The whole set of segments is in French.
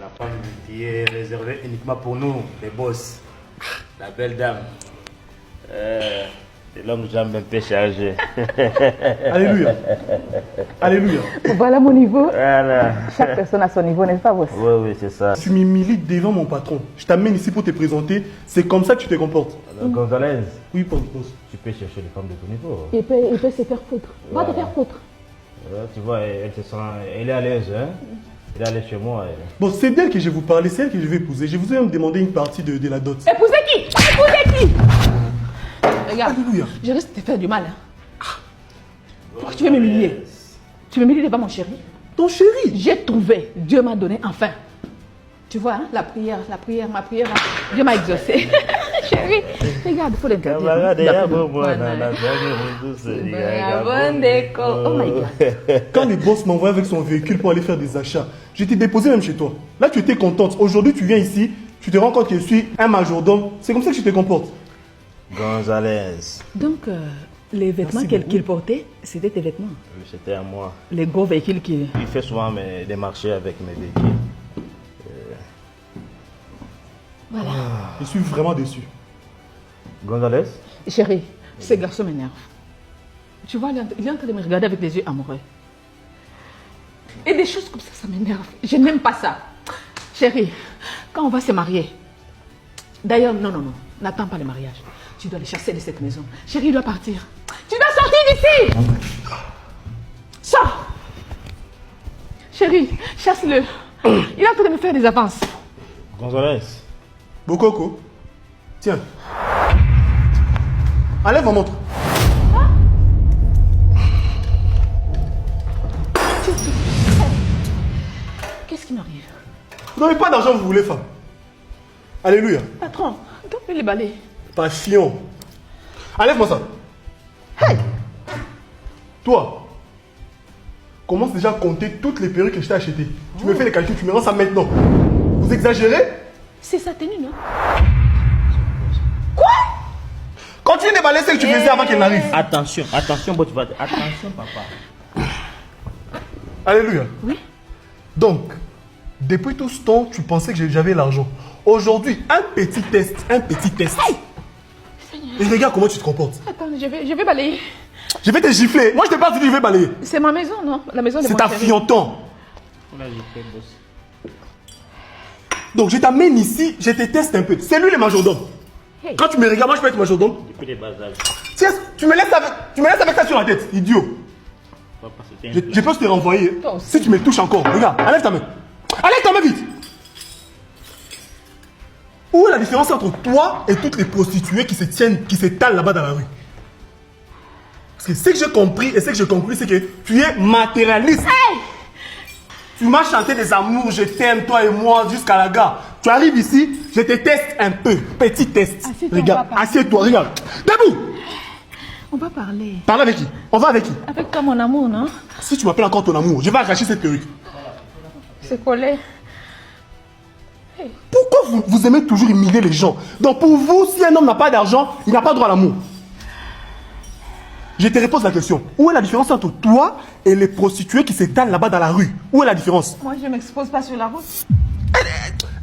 La femme qui est réservée uniquement pour nous, les boss. La belle dame. C'est l'homme jambe un peu chargé. Alléluia. Alléluia. Voilà mon niveau. Voilà. Chaque personne a son niveau, n'est-ce pas, boss? Oui, oui, c'est ça. Tu m'humilies devant mon patron. Je t'amène ici pour te présenter. C'est comme ça que tu te comportes. Alors, Gonzalez, Oui, boss. tu peux chercher les femmes de ton niveau. Il peut se faire foutre. Va te faire foutre. Tu vois, elle se sent... Elle est à l'aise, hein. Elle est à l'aise chez moi. Bon, c'est d'elle que je vais vous parler, c'est elle que je vais épouser. Je vous ai même demandé une partie de la dot. Épouser qui? Épouser qui? Regarde, Alléluia. je risque de te faire du mal. Hein. Pourquoi tu veux m'humilier? Tu m'humilies devant mon chéri? Ton chéri. J'ai trouvé. Dieu m'a donné enfin. Tu vois, hein, ma prière, là, Dieu m'a exaucé. Chérie, regarde, il faut l'interdire. Oh my God. Quand le boss m'envoie avec son véhicule pour aller faire des achats, je t'ai déposé même chez toi. Là, tu étais contente. Aujourd'hui, tu viens ici, tu te rends compte que je suis un majordome. C'est comme ça que tu te comportes. Gonzalez. Donc, les vêtements qu'il portait, c'était tes vêtements. Oui, c'était à moi. Les gros véhicules qui... Il fait souvent des marchés avec mes véhicules. Voilà. Je suis vraiment déçu. Gonzalez? Chérie, ce garçon m'énerve. Tu vois, il est en train de me regarder avec les yeux amoureux. Et des choses comme ça m'énerve. Je n'aime pas ça. Chérie, quand on va se marier... D'ailleurs, non, n'attends pas le mariage. Tu dois le chasser de cette maison. Chérie, il doit partir. Tu dois sortir d'ici. Sors. Chérie, chasse-le. Il est en train de me faire des avances. Gonzalez. Bokoko, tiens. Enlève ma montre. Qu'est-ce qui m'arrive? Vous n'avez pas d'argent, vous voulez, femme. Alléluia. Patron, donne-moi les balais. Passion. Enlève-moi ça. Hey! Toi, commence déjà à compter toutes les perruques que je t'ai achetées. Tu me fais les calculs, tu me rends ça maintenant. Vous exagérez? C'est sa tenue, non? Continue de balayer ce que tu faisais avant qu'elle n'arrive. Attention, attention, attention, papa. Alléluia. Oui. Donc, depuis tout ce temps, tu pensais que j'avais l'argent. Aujourd'hui, un petit test. Hey! Et regarde comment tu te comportes. Attends, je vais balayer. Je vais te gifler. Moi, je t'ai pas dit que je vais balayer. C'est ma maison, non? La maison de C'est mon ta chéri. fianton. Donc, je t'amène ici, je te teste un peu. C'est lui le majordome. Hey. Quand tu me regardes, moi, je peux être majordome. Depuis les bas âges. Tiens, tu me laisses avec ça sur la tête, idiot. Papa, c'était un Je peux te renvoyer Toi aussi. si tu me touches encore. Regarde, enlève ta main. Enlève ta main vite. Où est la différence entre toi et toutes les prostituées qui s'étalent là-bas dans la rue? Parce que ce que j'ai compris et ce que j'ai conclu, c'est que tu es matérialiste. Hey! Tu m'as chanté des amours, je t'aime, toi et moi, jusqu'à la gare. Tu arrives ici, je te teste un peu. Petit test. Assieds-toi, Regarde, papa. assieds-toi, regarde. Debout. On va parler. Parle avec qui? On va avec qui? Avec toi, mon amour, non? Si tu m'appelles encore ton amour, je vais arracher cette perruque. C'est collé. Pourquoi vous aimez toujours humilier les gens? Donc pour vous, si un homme n'a pas d'argent, il n'a pas droit à l'amour. Je te repose la question. Où est la différence entre toi et les prostituées qui s'étalent là-bas dans la rue? Où est la différence? Moi, je ne m'expose pas sur la route.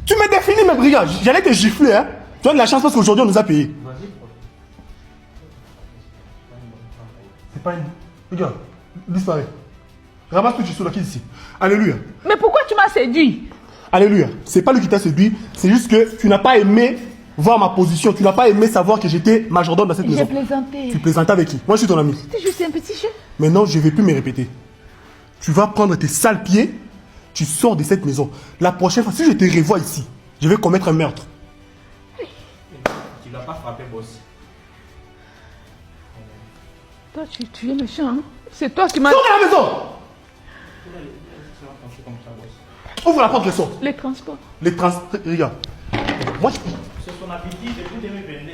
Tu me définis, mes brigands. J'allais te gifler, hein. Tu as de la chance parce qu'aujourd'hui, on nous a payé. C'est pas une... Regarde, disparaît. Ramasse tout ce là qui est ici. Alléluia. Mais pourquoi tu m'as séduit? Alléluia. C'est pas lui qui t'a séduit, c'est juste que tu n'as pas aimé voir ma position. Tu n'as pas aimé savoir que j'étais majordome dans cette maison. J'ai plaisanté. Tu plaisantais avec qui? Moi, je suis ton ami. C'était juste un petit jeu. Maintenant, je ne vais plus me répéter. Tu vas prendre tes sales pieds, tu sors de cette maison. La prochaine fois, si je te revois ici, je vais commettre un meurtre. Tu l'as pas frappé, boss. Toi, tu es méchant, hein? C'est toi qui m'as... Sors de la maison! Ouvre la porte, je sors. Les transports. Les trans... Regarde. Moi, je... C'est son appétit depuis 2022.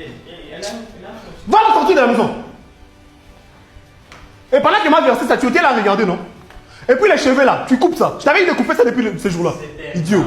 Va la sortir de la maison! Et pendant que m'a versé ça, tu étais là à regarder, non? Et puis les cheveux là, tu coupes ça. Je t'avais dit de couper ça depuis ce jour-là. Idiot.